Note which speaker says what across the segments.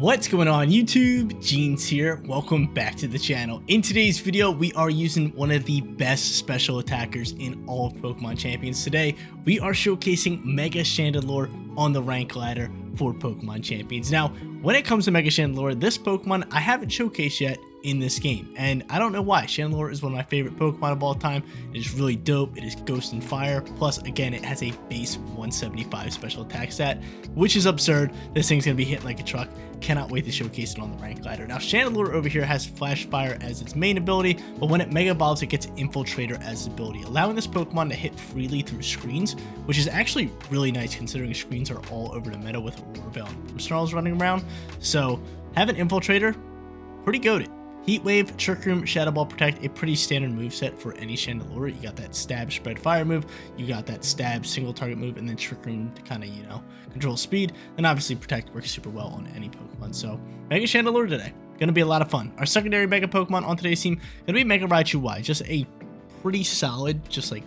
Speaker 1: What's going on YouTube? Jeans here. Welcome back to the channel. In today's video, we are using one of the best special attackers in all of Pokemon Champions. Today, we are showcasing Mega Chandelure on the rank ladder for Pokemon Champions. Now, when it comes to Mega Chandelure, this Pokemon I haven't showcased yet in this game, and I don't know why. Chandelure is one of my favorite Pokemon of all time. It is really dope. It is Ghost and Fire, plus again it has a base 175 special attack stat, which is absurd. This thing's gonna be hitting like a truck. Cannot wait to showcase it on the rank ladder. Now Chandelure over here has Flash Fire as its main ability, but when it Mega Evolves it gets Infiltrator as its ability, allowing this Pokemon to hit freely through screens, which is actually really nice considering screens are all over the meta with Aurora Bell and Snarls running around. So having Infiltrator, pretty goated. Heat Wave, Trick Room, Shadow Ball, Protect, a pretty standard moveset for any Chandelure. You got that Stab, Spread, Fire move, you got that Stab, single target move, and then Trick Room to kind of, control speed. And obviously Protect works super well on any Pokemon. So Mega Chandelure today, gonna be a lot of fun. Our secondary Mega Pokemon on today's team, gonna be Mega Raichu Y, just a pretty solid, just like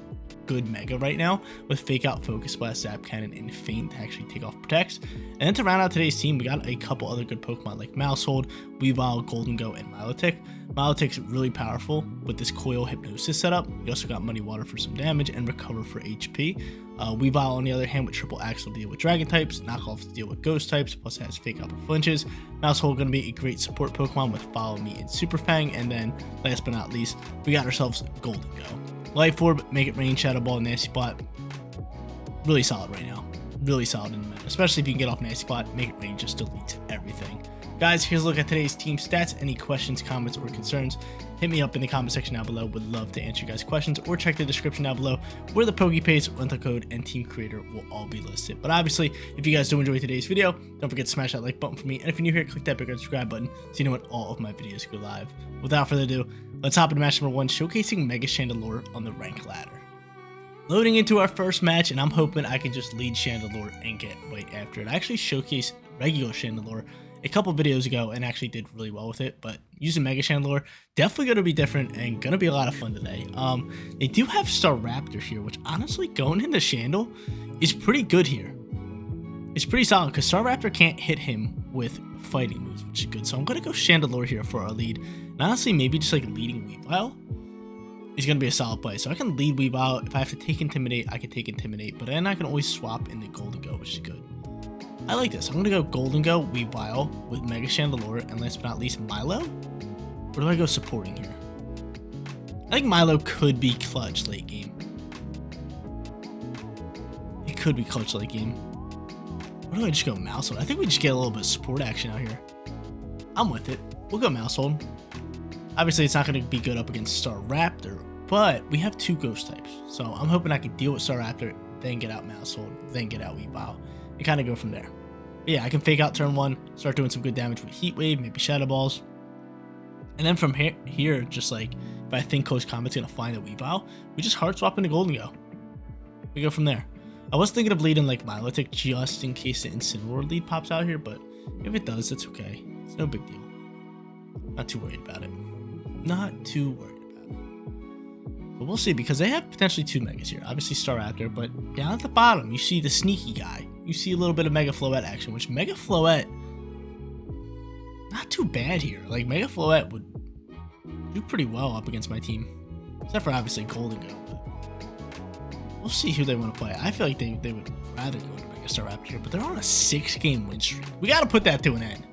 Speaker 1: good Mega right now, with Fake Out, Focus Blast, Zap Cannon, and Feint to actually take off Protects. And then to round out today's team, we got a couple other good Pokemon like Maushold, Weavile, Golden Go, and Milotic. Milotic's really powerful with this Coil Hypnosis setup. You also got Muddy Water for some damage and Recover for HP. Weavile, on the other hand, with Triple Axe will deal with Dragon types, Knockoff to deal with Ghost types, plus it has Fake Out for flinches. Maushold going to be a great support Pokemon with Follow Me and Super Fang. And then, last but not least, we got ourselves Golden Go. Life Orb, Make It Rain, Shadow Ball, Nasty Plot. Really solid right now. Really solid in the meta. Especially if you can get off Nasty Plot, Make It Rain just deletes everything. Guys, here's a look at today's team stats. Any questions, comments, or concerns, hit me up in the comment section down below. Would love to answer you guys' questions, or check the description down below where the PokePaste, rental code, and team creator will all be listed. But obviously, if you guys do enjoy today's video, don't forget to smash that like button for me. And if you're new here, click that big red subscribe button so you know when all of my videos go live. Without further ado, let's hop into match number 1, showcasing Mega Chandelure on the rank ladder. Loading into our first match, and I'm hoping I can just lead Chandelure and get right after it. I actually showcased regular Chandelure a couple videos ago and actually did really well with it, but using Mega Chandelure, definitely going to be different and going to be a lot of fun today. They do have Staraptor here, which honestly, going into Chandel is pretty good here. It's pretty solid because Staraptor can't hit him with fighting moves, which is good. So I'm going to go Chandelure here for our lead. And honestly, maybe just like leading Weavile is going to be a solid play. So I can lead Weavile. If I have to take Intimidate, I can take Intimidate, but then I can always swap into Golden Go, which is good. I like this. I'm going to go Golden Go, Weavile with Mega Chandelure, and last but not least, Milo? Or do I go supporting here? I think Milo could be clutch late game. It could be clutch late game. Or do I just go Maushold? I think we just get a little bit of support action out here. I'm with it. We'll go Maushold. Obviously, it's not going to be good up against Staraptor, but we have 2 ghost types. So I'm hoping I can deal with Staraptor, then get out Maushold, then get out Weavile, and kind of go from there. But yeah, I can Fake Out turn 1, start doing some good damage with Heat Wave, maybe Shadow Balls. And then from here, just like, if I think Close Combat's going to find a Weavile, we just hard swap into Golden Go. We go from there. I was thinking of leading like Milotic just in case the Incineroar lead pops out here, but if it does, it's okay. It's no big deal. Not too worried about it. Not too worried about it. But we'll see, because they have potentially 2 Megas here. Obviously Staraptor, but down at the bottom, you see the sneaky guy. You see a little bit of Mega Floette action, which Mega Floette, not too bad here. Like, Mega Floette would do pretty well up against my team. Except for, obviously, Golden Go. But we'll see who they want to play. I feel like they would rather go to Mega Staraptor here, but they're on a 6-game win streak. We got to put that to an end.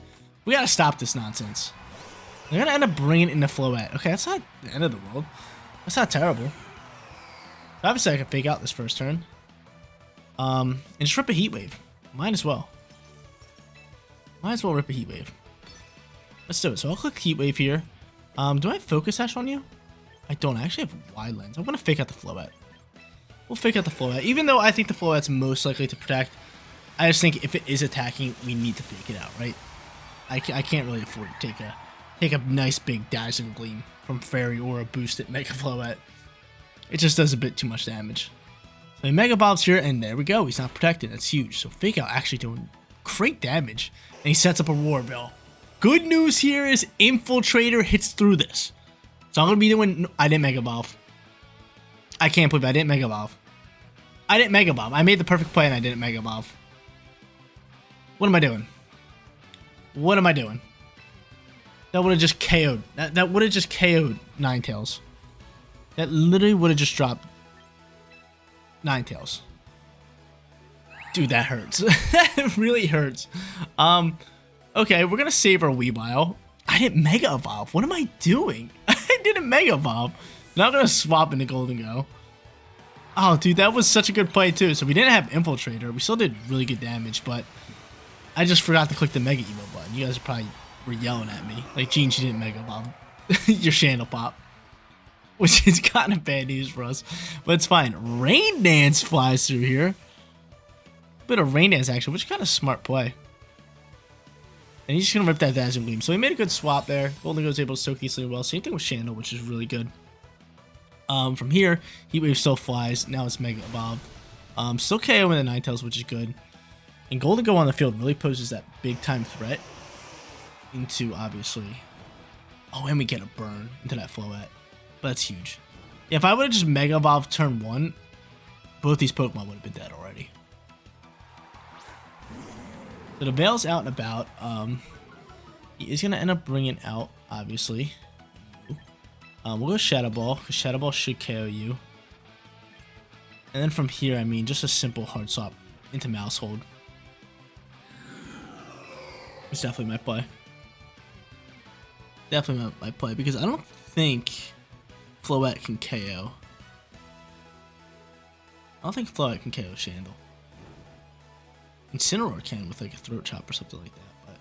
Speaker 1: We got to stop this nonsense. They're going to end up bringing in the Floette. Okay, that's not the end of the world. That's not terrible. Obviously, I can Fake Out this first turn. And just rip a Heat Wave. Might as well. Might as well rip a Heat Wave. Let's do it. So I'll click Heat Wave here. Do I have Focus Sash on you? I don't. I actually have Wide Lens. I'm going to Fake Out the Floette. We'll Fake Out the Floette. Even though I think the Floette's most likely to protect, I just think if it is attacking, we need to Fake it out, right? I can't really afford to take a nice big Dazzling Gleam from Fairy or a boosted Mega Floette. It just does a bit too much damage. So he Mega Evolves here, and there we go. He's not protected. That's huge. So Fake Out actually doing great damage. And he sets up a Aurora Bell. Good news here is Infiltrator hits through this. So I'm going to be doing... I didn't Mega Evolve. I can't believe I didn't Mega Evolve. I didn't Mega Evolve. I made the perfect play and I didn't Mega Evolve. What am I doing? What am I doing? That would have just KO'd. That would have just KO'd Ninetales. That literally would have just dropped Ninetales. Dude, that hurts. That really hurts. Okay, we're gonna save our Weavile. I didn't Mega Evolve. What am I doing? I didn't Mega Evolve. Now I'm gonna swap into Golden Go. Oh, dude, that was such a good play too. So we didn't have Infiltrator. We still did really good damage, but I just forgot to click the Mega Evo button. You guys probably were yelling at me. Like, Gene, you didn't Mega Evolve your Chandle Pop. Which is kind of bad news for us. But it's fine. Rain Dance flies through here. Bit of Rain Dance action, which is kind of smart play. And he's just going to rip that Dazzling Gleam. So he made a good swap there. Golden Go's able to soak easily well. Same thing with Chandle, which is really good. From here, Heat Wave still flies. Now it's Mega Evolved. Still KO in the Ninetales, which is good. And Golden Go on the field really poses that big time threat into, obviously. Oh, and we get a burn into that Floette. But that's huge. Yeah, if I would have just Mega Evolved turn 1, both these Pokemon would have been dead already. So the Veil's out and about. He is going to end up bringing out, obviously. We'll go Shadow Ball, because Shadow Ball should KO you. And then from here, I mean, just a simple hard swap into Mouse Hold. It's definitely my play. Definitely my play, because I don't think Floette can KO. I don't think Floette can KO Chandle. Incineroar can with like a Throat Chop or something like that, but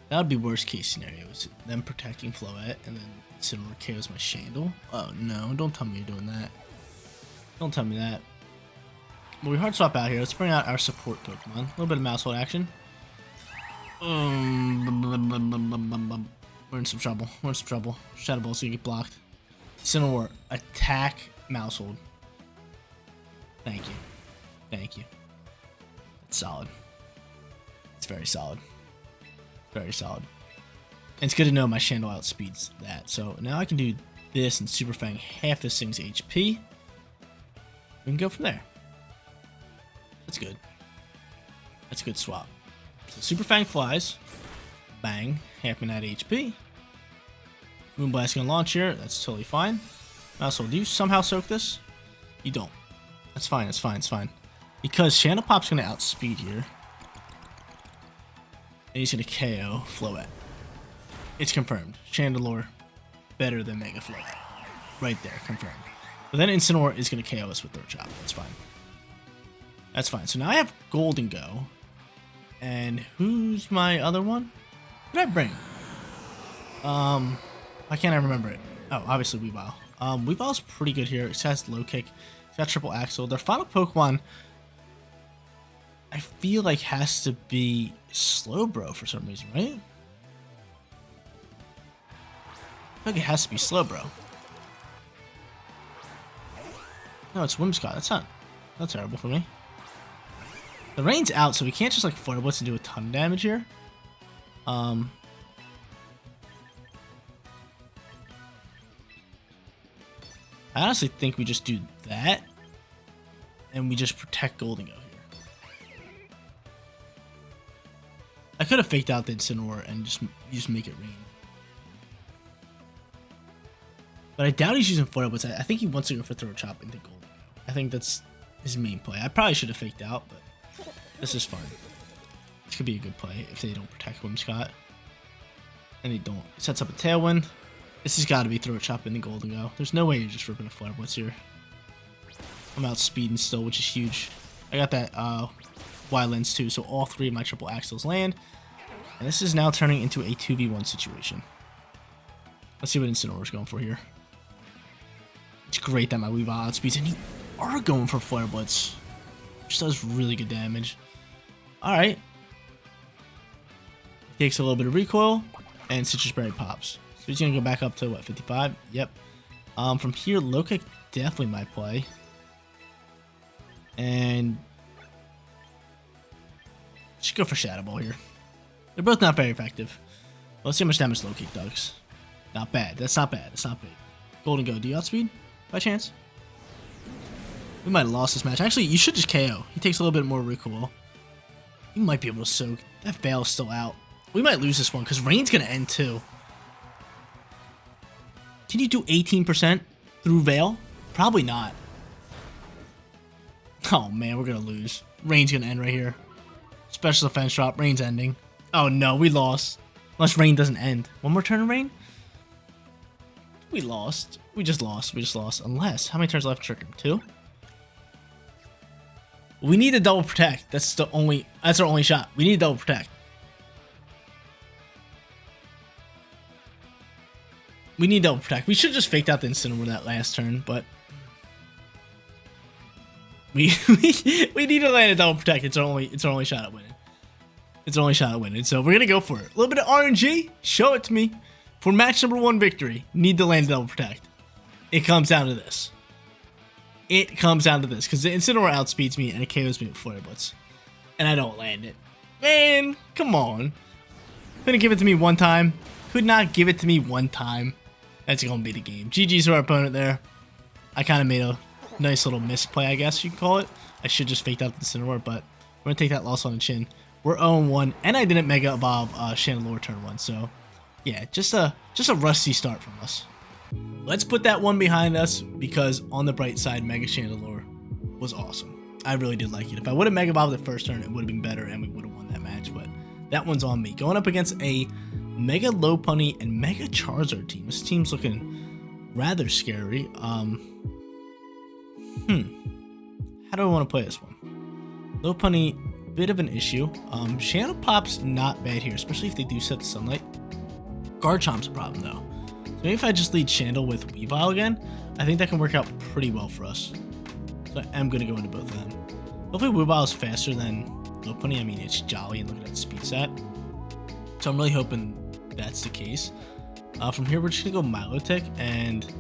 Speaker 1: that would be worst case scenario. Is them protecting Floette and then Incineroar KOs my Chandle. Oh no, don't tell me you're doing that. Don't tell me that. Well, we hard swap out here. Let's bring out our support Pokemon. A little bit of Mouse Hold action. We're in some trouble. We're in some trouble. Shadow Ball's gonna get blocked. Incineroar, attack Mouse Hold. Thank you. Thank you. It's solid. It's very solid. Very solid. And it's good to know my Chandle outspeeds that. So now I can do this and Super Fang half this thing's HP. We can go from there. That's good. That's a good swap. So Super Fang flies. Bang. Half that HP. Moonblast gonna launch here. That's totally fine. Also, do you somehow soak this? You don't. That's fine. That's fine. It's fine. Because Chandle Pop's gonna outspeed here. And he's gonna KO Floette. It's confirmed. Chandelure better than Mega Floette. Right there, confirmed. But then Incineroar is gonna KO us with Throat Chop. That's fine. That's fine. So now I have Golden Go. And who's my other one? What did I bring? Why can't I remember it? Oh, obviously Weavile. Weavile's pretty good here. It has low kick. It's got triple axle. Their final Pokemon, I feel like, has to be Slowbro for some reason, right? I feel like it has to be Slowbro. No, it's Whimsicott. That's not terrible for me. The rain's out, so we can't just like Flare Blitz and do a ton of damage here. I honestly think we just do that, and we just protect Golden Go here. I could have faked out the Incineroar and just make it rain. But I doubt he's using Flare Blitz. I think he wants to go for Throat Chop into Golden Go. I think that's his main play. I probably should have faked out, but this is fine. This could be a good play if they don't protect Whimsicott. And they don't. It sets up a Tailwind. This has got to be Throat Chop into Golden Go. There's no way you're just ripping a Flare Blitz here. I'm outspeeding still, which is huge. I got that Y-Lens too, so all three of my triple axles land. And this is now turning into a 2v1 situation. Let's see what Incineroar's going for here. It's great that my Weavile outspeeds, and you are going for Flare Blitz, which does really good damage. Alright. Takes a little bit of recoil, and Citrus Berry pops. So he's going to go back up to, what, 55? Yep. From here, low kick definitely my play. And just go for Shadow Ball here. They're both not very effective. Well, let's see how much damage low kick does. Not bad. That's not bad. It's not big. Golden Go, do you outspeed by chance? We might have lost this match. Actually, you should just KO. He takes a little bit more recoil. You might be able to soak. That Veil's still out. We might lose this one because Rain's going to end too. Can you do 18% through Veil? Probably not. Oh man, we're going to lose. Rain's going to end right here. Special defense drop. Rain's ending. Oh no, we lost. Unless Rain doesn't end. One more turn of Rain? We lost. We just lost. We just lost. Unless, how many turns left to trick him? 2? We need to double protect. That's our only shot. We need to double protect. We need double protect. We should have just faked out the Incineroar that last turn, but we need to land a double protect. It's our only shot at winning. It's our only shot at winning. So we're gonna go for it. A little bit of RNG. Show it to me. For match number 1 victory, need to land a double protect. It comes down to this. It comes down to this because the Incineroar outspeeds me and it KOs me with Flare Blitz, and I don't land it. Man, come on. Couldn't give it to me one time. Could not give it to me one time. That's gonna be the game. GG's to our opponent there. I kind of made a nice little misplay, I guess you could call it. I should just faked out the Incineroar, but we're gonna take that loss on the chin. We're 0-1, and I didn't Mega Evolve Chandelure turn 1, so yeah, just a rusty start from us. Let's put that one behind us because on the bright side, Mega Chandelure was awesome. I really did like it. If I would have Mega Evolved the first turn, it would have been better and we would have won that match, but that one's on me. Going up against a Mega Lopunny and Mega Charizard team. This team's looking rather scary. How do I want to play this one? Lopunny, bit of an issue. Shadow Pop's not bad here, especially if they do set the Sunlight. Garchomp's a problem though. So maybe if I just lead Chandel with Weavile again, I think that can work out pretty well for us. So I am going to go into both of them. Hopefully Weavile is faster than Lopunny. I mean, it's jolly and look at that speed stat. So I'm really hoping that's the case. From here, we're just going to go Milotic and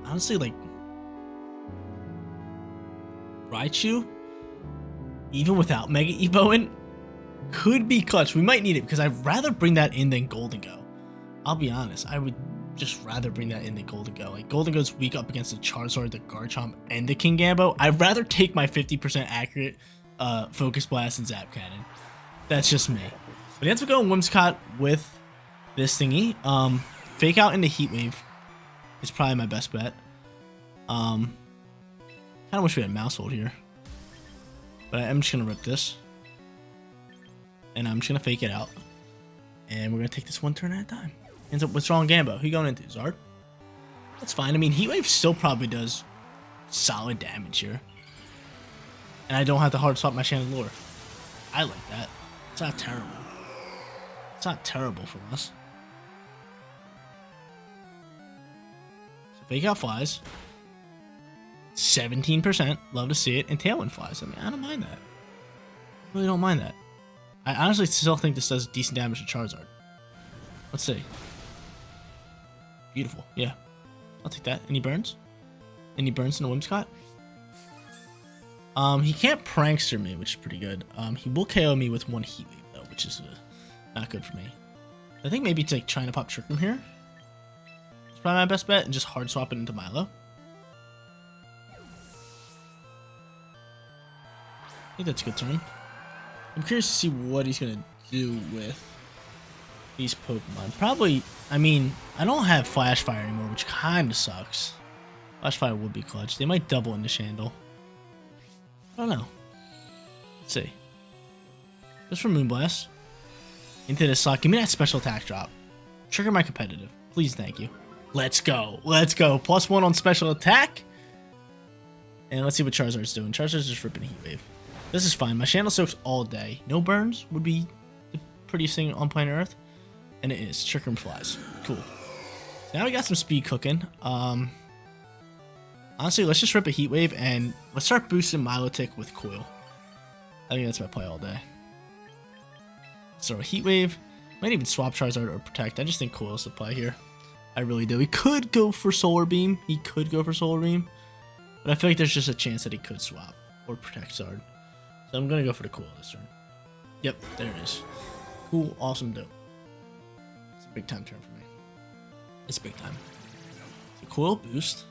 Speaker 1: honestly, like Raichu, even without Mega Evoing, could be clutch. We might need it because I'd rather bring that in than Golden Go. I'll be honest, I would just rather bring that in than Golden Go. Like, Golden Go's weak up against the Charizard, the Garchomp, and the Kingambit. I'd rather take my 50% accurate Focus Blast and Zap Cannon. That's just me. But he ends up going Whimsicott with this thingy. Fake out into Heat Wave is probably my best bet. Kind of wish we had Mouse Hold here. But I'm just going to rip this. And I'm just going to fake it out. And we're going to take this one turn at a time. Ends up withdrawing Gambo. Who you going into? Zard? That's fine. I mean, Heat Wave still probably does solid damage here. And I don't have to hard swap my Chandelure. I like that. It's not terrible. It's not terrible from us. So Fake Out flies. 17%. Love to see it. And Tailwind flies. I mean, I don't mind that. I really don't mind that. I honestly still think this does decent damage to Charizard. Let's see. Beautiful. Yeah. I'll take that. Any burns? Any burns in the Whimsicott? He can't prankster me, which is pretty good. He will KO me with one Heat Wave, though, which is not good for me. I think maybe to trying to pop Trick Room here. It's probably my best bet, and just hard swap it into Milo. I think that's a good turn. I'm curious to see what he's going to do with these Pokemon. Probably, I mean, I don't have Flash Fire anymore, which kind of sucks. Flash Fire would be clutch. They might double into Chandel. I don't know. Let's see. Just for Moonblast. Into this slot. Give me that special attack drop. Trigger my competitive. Please, thank you. Let's go. Let's go. +1 on special attack. And let's see what Charizard's doing. Charizard's just ripping Heat Wave. This is fine. My Chandel soaks all day. No burns would be the prettiest thing on planet Earth. And it is. Trick Room flies. Cool. So now we got some speed cooking. Honestly, let's just rip a Heat Wave and let's start boosting Milotic with Coil. I think that's my play all day. So a Heat Wave. Might even swap Charizard or Protect. I just think Coil's the play here. I really do. He could go for Solar Beam. He could go for Solar Beam. But I feel like there's just a chance that he could swap or Protect Zard. So I'm going to go for the Cool this turn. Yep, there it is. Cool, awesome, dope. It's a big time turn for me. It's big time. So Coil boost.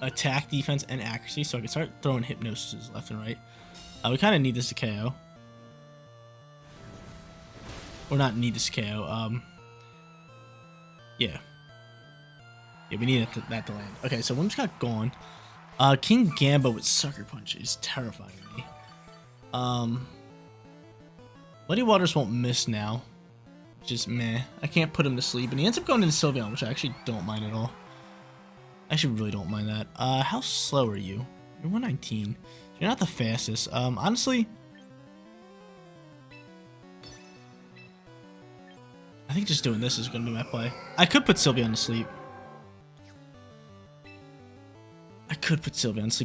Speaker 1: Attack, defense, and accuracy. So I can start throwing Hypnosis left and right. We kind of need this to KO. Or not need this KO. Yeah. Yeah, we need that to land. Okay, so Wim's got gone. King Gambo with Sucker Punch is terrifying me. Muddy Waters won't miss now. Just meh. I can't put him to sleep. And he ends up going into Sylveon, which I actually don't mind at all. I actually really don't mind that. How slow are you? You're 119. You're not the fastest. Honestly, I think just doing this is going to be my play. I could put Sylveon to sleep.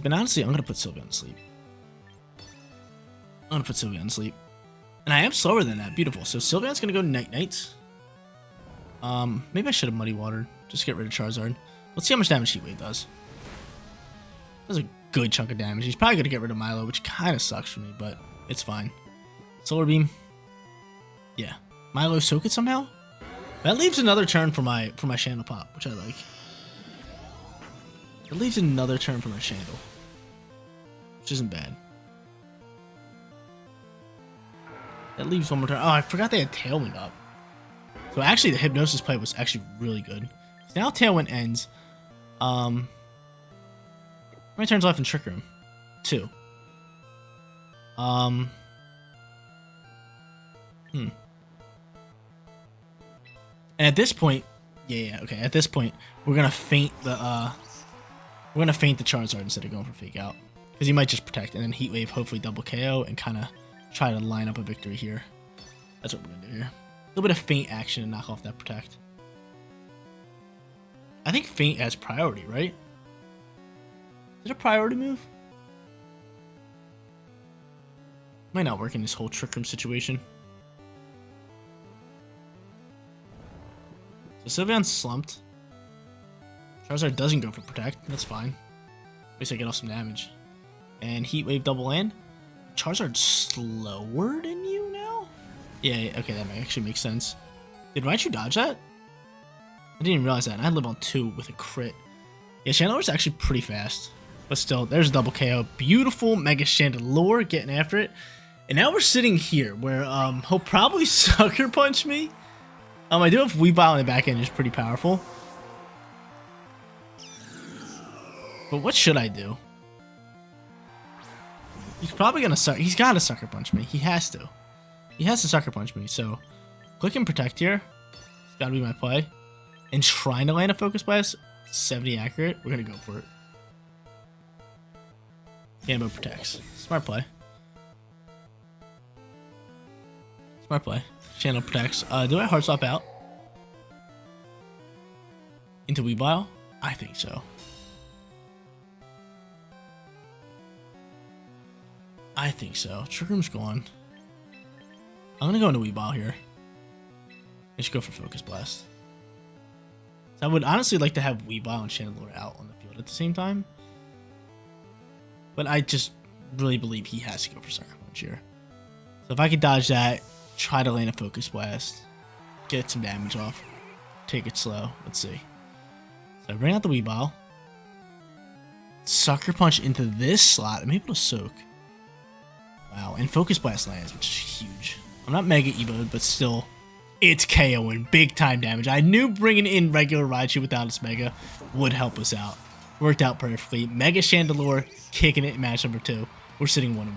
Speaker 1: And honestly, I'm going to put Sylveon to sleep. And I am slower than that. Beautiful. So Sylveon's going to go Night-Night. Maybe I should have Muddy Watered. Just get rid of Charizard. Let's see how much damage Heat Wave does. That's a good chunk of damage. He's probably going to get rid of Milo, which kind of sucks for me, but it's fine. Solar Beam. Yeah. Milo soak it somehow? That leaves another turn for my Chandle Pop, which I like. It leaves another turn for my Chandle, which isn't bad. That leaves one more turn. Oh, I forgot they had Tailwind up. So actually, the Hypnosis play was actually really good. So now Tailwind ends. How many turns left in Trick Room? 2. And at this point, okay. At this point, we're gonna feint the Charizard instead of going for Fake Out, because he might just protect and then Heat Wave, hopefully double KO, and kind of try to line up a victory here. That's what we're gonna do here. A little bit of feint action and knock off that protect. I think feint has priority, right? Is it a priority move? Might not work in this whole Trick Room situation. So Sylveon's slumped. Charizard doesn't go for protect. That's fine. At least I get off some damage. And Heat Wave double land. Charizard's slower than you now? Yeah, okay, that actually makes sense. Did Raichu dodge that? I didn't even realize that. And I live on 2 with a crit. Yeah, Chandelure's actually pretty fast. But still, there's a double KO. Beautiful Mega Chandelure getting after it. And now we're sitting here where he'll probably Sucker Punch me. I do have Weavile in the back end, is pretty powerful. But what should I do? He's probably gonna he's gotta Sucker Punch me. He has to. He has to Sucker Punch me. So click and protect here. It's gotta be my play. And trying to land a Focus Blast. 70 accurate. We're gonna go for it. Gambo protects. Smart play. Smart play. Channel protects. Do I hard swap out into Weavile? I think so. I think so. Trick Room's gone. I'm gonna go into Weavile here. I should go for Focus Blast. So I would honestly like to have Weavile and Chandelure out on the field at the same time. But I just really believe he has to go for Sucker Punch here. So if I could dodge that, try to land a Focus Blast, get some damage off, take it slow. Let's see. So I bring out the Weavile. Sucker Punch into this slot. I'm able to soak. Wow, and Focus Blast lands, which is huge. I'm not Mega Evo'd, but still, it's KOing. Big time damage. I knew bringing in regular Raichu without its Mega would help us out. Worked out perfectly. Mega Chandelure kicking it in match number 2. We're sitting 1-1.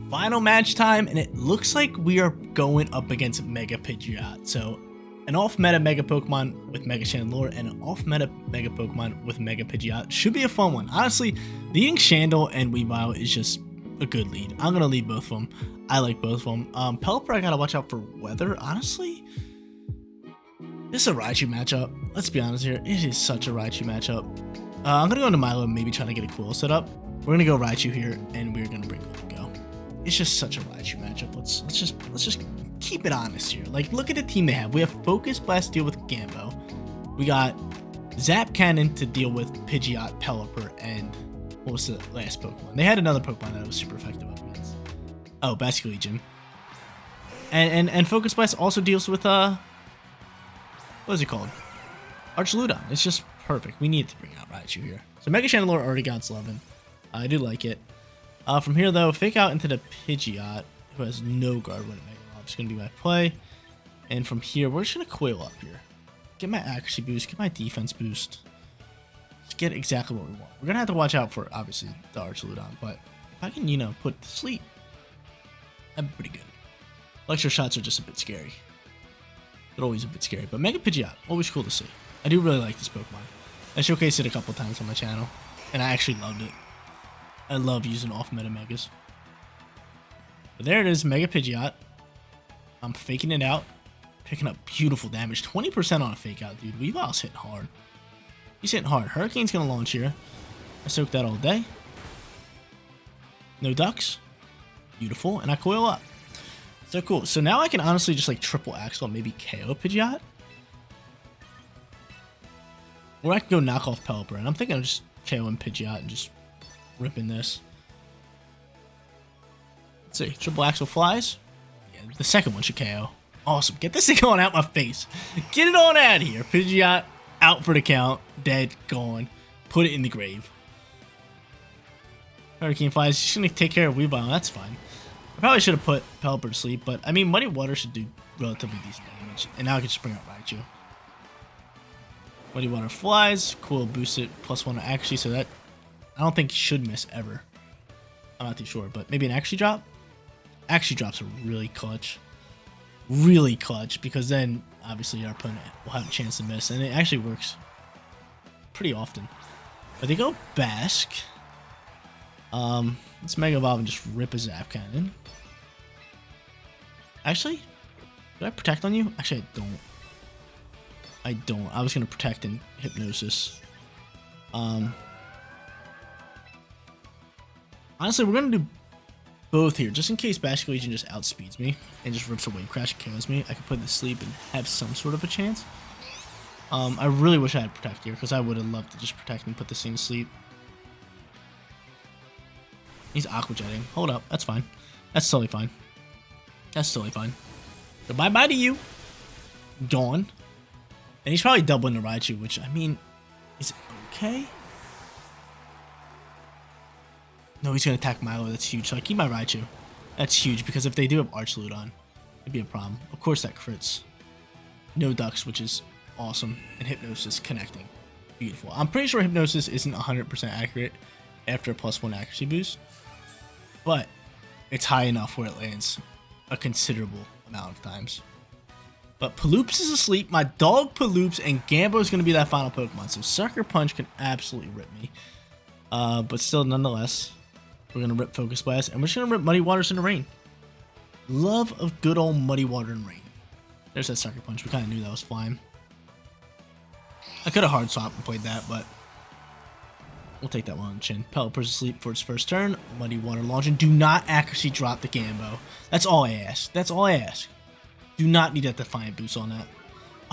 Speaker 1: Final match time, and it looks like we are going up against Mega Pidgeot. So, an off-meta Mega Pokemon with Mega Chandelure and an off-meta Mega Pokemon with Mega Pidgeot. Should be a fun one. Honestly, leading Chandel and Weavile is just a good lead. I'm going to lead both of them. I like both of them. Pelipper, I got to watch out for weather. Honestly, this is a Raichu matchup. Let's be honest here. It is such a Raichu matchup. I'm going to go into Milo and maybe try to get a Quillo set up. We're going to go Raichu here, and we're going to bring Go. It's just such a Raichu matchup. Let's just keep it honest here. Like, look at the team they have. We have Focus Blast to deal with Gambo. We got Zap Cannon to deal with Pidgeot, Pelipper, and what was the last Pokemon? They had another Pokemon that was super effective up against. Oh, Basculegion. And Focus Blast also deals with what is it called? Archaludon. It's just perfect. We need to bring out Raichu here. So Mega Chandelure already got its 11. I do like it. From here though, Fake Out into the Pidgeot, who has no guard when it Mega Evolves. It's gonna be my play. And from here, we're just going to coil up here. Get my accuracy boost, get my defense boost. Just get exactly what we want. We're going to have to watch out for, obviously, the Archaludon. But if I can, you know, put it to sleep, that'd be pretty good. Electro shots are just a bit scary. They're always a bit scary. But Mega Pidgeot, always cool to see. I do really like this Pokemon. I showcased it a couple times on my channel. And I actually loved it. I love using off-meta Megas. But there it is, Mega Pidgeot. I'm faking it out. Picking up beautiful damage. 20% on a fake out, dude. Weavile's hitting hard. He's hitting hard. Hurricane's going to launch here. I soak that all day. No ducks. Beautiful. And I coil up. So cool. So now I can honestly just like triple Axel and maybe KO Pidgeot. Or I can go knock off Pelipper. And I'm thinking of just KOing Pidgeot and just ripping this. Let's see. Triple Axel flies. Yeah, the second one should KO. Awesome. Get this thing on out my face. Get it on out of here. Pidgeot out for the count. Dead. Gone. Put it in the grave. Hurricane flies. She's going to take care of Weavile. That's fine. I probably should have put Pelipper to sleep, but I mean, Muddy Water should do relatively decent damage. And now I can just bring out Raichu. Muddy Water flies. Cool. Boost it. +1 to accuracy. So that I don't think should miss ever. I'm not too sure, but maybe an accuracy drop? Accuracy drops are really clutch. Really clutch, because then obviously our opponent will have a chance to miss, and it actually works pretty often. But they go Bask. Let's Mega Evolve and just rip a Zap Cannon. Actually, did I protect on you? Actually, I don't. I was gonna protect and Hypnosis. Honestly, we're gonna do both here, just in case Basket Legion just outspeeds me and just rips a Wave Crash and kills me. I could put it to sleep and have some sort of a chance. I really wish I had Protect here, because I would have loved to just protect and put this thing to sleep. He's Aqua Jetting. Hold up, that's fine. That's totally fine. That's totally fine. So bye-bye to you. Gone. And he's probably doubling the Raichu, which, I mean, is okay. No, he's going to attack Milo. That's huge. So I keep my Raichu. That's huge, because if they do have Archaludon, it'd be a problem. Of course, that crits. No ducks, which is awesome. And Hypnosis connecting. Beautiful. I'm pretty sure Hypnosis isn't 100% accurate after a +1 accuracy boost. But it's high enough where it lands a considerable amount of times. But Paloops is asleep. My dog Paloops, and Gambo is going to be that final Pokemon. So Sucker Punch can absolutely rip me. But still, nonetheless, we're going to rip Focus Blast. And we're just going to rip Muddy Waters in the Rain. Love of good old Muddy Water and Rain. There's that Sucker Punch. We kind of knew that was flying. I could have hard swapped and played that, but we'll take that one on the chin. Pelipper's asleep for its first turn. Muddy Water launching. Do not accuracy drop the Gambo. That's all I ask. That's all I ask. Do not need that Defiant boost on that.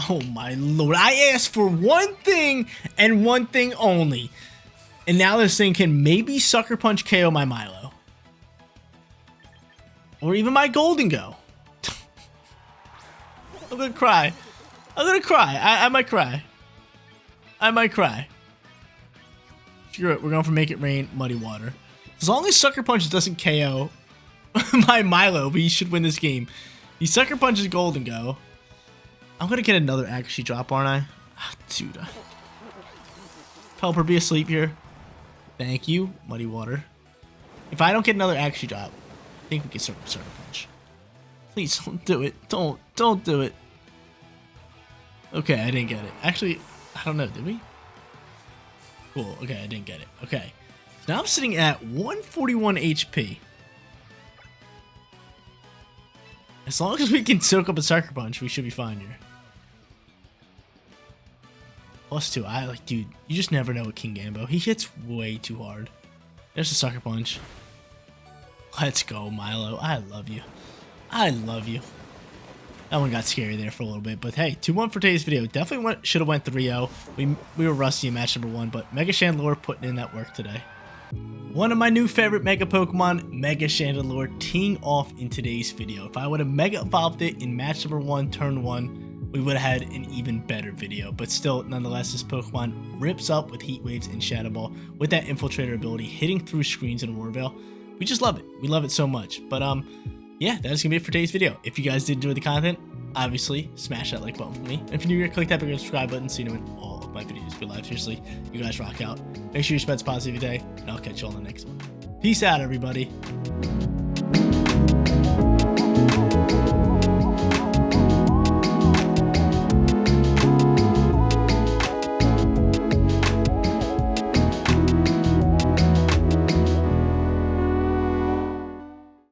Speaker 1: Oh my lord. I asked for one thing and one thing only. And now this thing can maybe Sucker Punch KO my Milo. Or even my Golden Go. I'm gonna cry. I'm gonna cry. I might cry. I might cry. Screw it. We're going for Make It Rain, Muddy Water. As long as Sucker Punch doesn't KO my Milo, we should win this game. He Sucker Punches Golden Go. I'm gonna get another accuracy drop, aren't I? Ah, dude. Pelipper, be asleep here. Thank you, Muddy Water. If I don't get another accuracy drop, I think we can Sucker Punch. Please don't do it. Don't do it. Okay, I didn't get it. Actually, I don't know. Did we? Cool. Okay, I didn't get it. Okay. So now I'm sitting at 141 HP. As long as we can soak up a Sucker Punch, we should be fine here. +2. I like, dude, you just never know with King Gambo. He hits way too hard. There's a Sucker Punch. Let's go, Milo. I love you. I love you. That one got scary there for a little bit, but hey, 2-1 for today's video. Definitely should have went 3-0. We were rusty in match number 1, but Mega Chandelure putting in that work today. One of my new favorite Mega Pokemon, Mega Chandelure, teeing off in today's video. If I would have Mega Evolved it in match number 1, turn 1, we would have had an even better video. But still, nonetheless, this Pokemon rips up with Heat Waves and Shadow Ball with that Infiltrator ability, hitting through screens in Warvale. We just love it. We love it so much. But yeah, that is going to be it for today's video. If you guys did enjoy the content, obviously smash that like button for me. And if you're new here, click that big subscribe button so you know when all of my videos go live. Seriously, you guys rock out. Make sure you spend a positive day, and I'll catch you on the next one. Peace out, everybody.